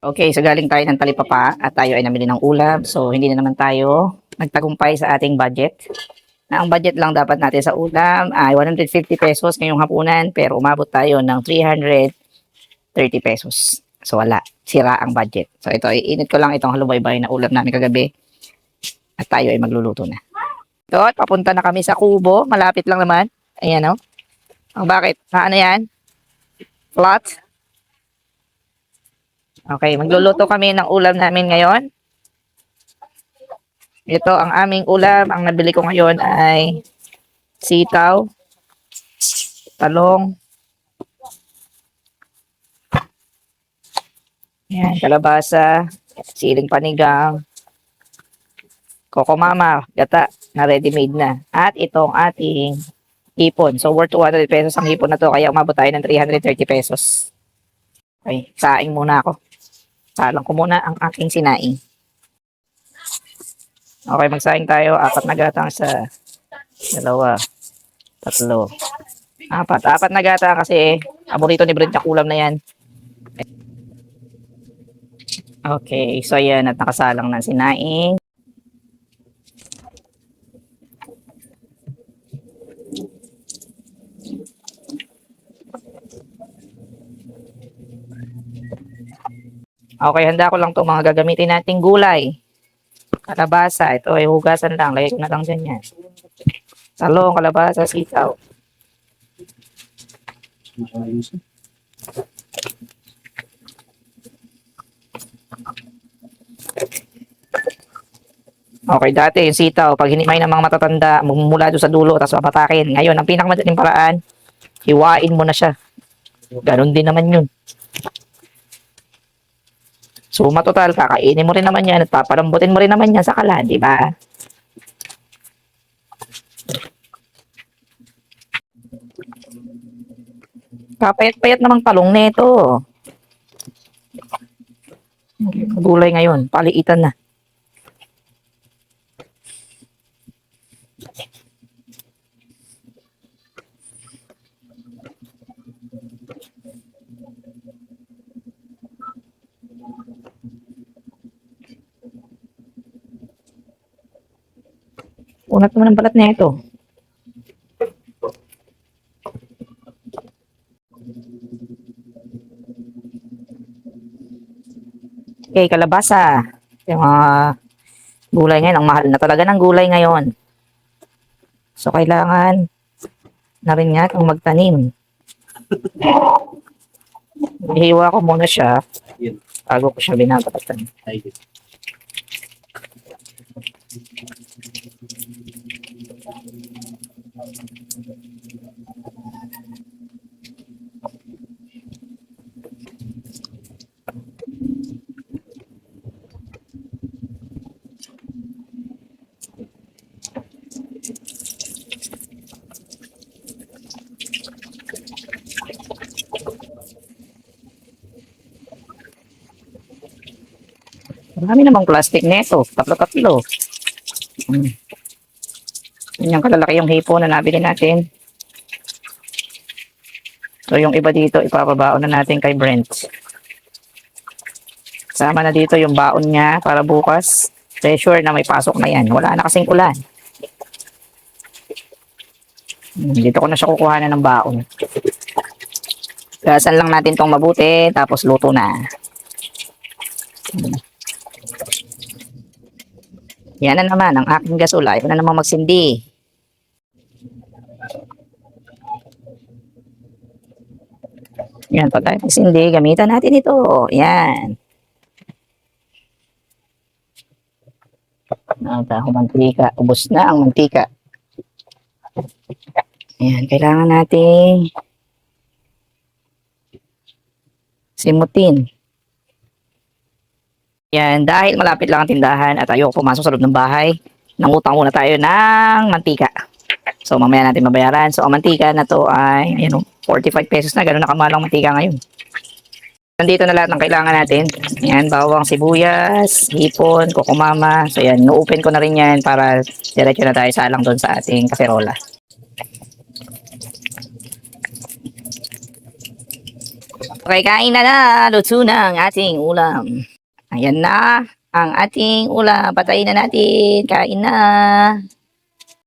Okay, so galing tayo ng Talipapa at tayo ay namili ng ulam. So hindi na naman tayo nagtagumpay sa ating budget. Na ang budget lang dapat natin sa ulam ay 150 pesos ngayong hapunan pero umabot tayo ng 330 pesos. So wala, sira ang budget. So ito, iinit ko lang itong halubaybay na ulam namin kagabi at tayo ay magluluto na. So at papunta na kami sa Kubo, malapit lang naman. Ayan o. Oh. Bakit? Ano yan? Flat? Okay, magluluto kami ng ulam namin ngayon. Ito ang aming ulam. Ang nabili ko ngayon ay sitaw, talong, yan, kalabasa, siling panigang, kokomama, gata, na ready-made na. At itong ating hipon. So, worth 200 pesos ang hipon na to. Kaya umabot tayo ng 330 pesos. Okay, saing muna ako. Salang ko muna ang aking sinaing. Okay, magsaing tayo. 4 na gatang sa 2, 3, 4 na gatang kasi paborito ni Brent yung ulam na yan. Okay, so yan at nakasalang ng sinaing. Okay, handa ko lang itong mga gagamitin nating gulay. Kalabasa, ito ay hugasan lang. Lagay ko na lang dyan yan. Talong, kalabasa, sitaw. Okay, dati yung sitaw, pag hinimay ng mga matatanda, mula doon sa dulo, tapos papatakin. Ngayon, ang pinakamadaling paraan, hiwain mo na siya. Ganon din naman yun. So, matotal, kakainin mo rin naman yan at papalambutin mo rin naman yan sa kalan, di ba? Kapayat-payat namang talong nito. Gulay ngayon, paliitan na. Unat naman ang balat na ito. Okay, kalabasa. Yung gulay ngayon, ang mahal na talaga ng gulay ngayon. So, kailangan na rin nga itong magtanim. Hiwa ko muna siya bago ko siya binabatan. Marami namang plastic nito. Tatlo-tatlo. Yan kalalaki yung hipo na nabili natin. So, yung iba dito, ipapabaon na natin kay Brent. Sama na dito yung baon niya para bukas. Sure na may pasok na yan. Wala na kasing ulan. Dito ko na siya kukuhanan ng baon. Gasan lang natin tong mabuti, tapos luto na. Yan na naman ang aking gasol. Ayaw na naman magsindi. Yan, pag tayo magsindi, gamitan natin ito. Yan. Mantika. Ubos na ang mantika. Yan, kailangan natin simutin. Yan, dahil malapit lang ang tindahan at ayoko pumasok sa loob ng bahay, nangutang muna tayo ng mantika. So, mamaya natin mabayaran. So, ang mantika na to ay, ayun, 45 pesos na. Ganun na kamahal ang mantika ngayon. Nandito na lahat ng kailangan natin. Yan, bawang sibuyas, hipon, kokomama. So, yan, no-open ko na rin yan para diretso na tayo salang doon sa ating kaserola. Okay, kain na na. Luto na ang ating ulam. Ayan na ang ating ulam. Patayin na natin. Kain na.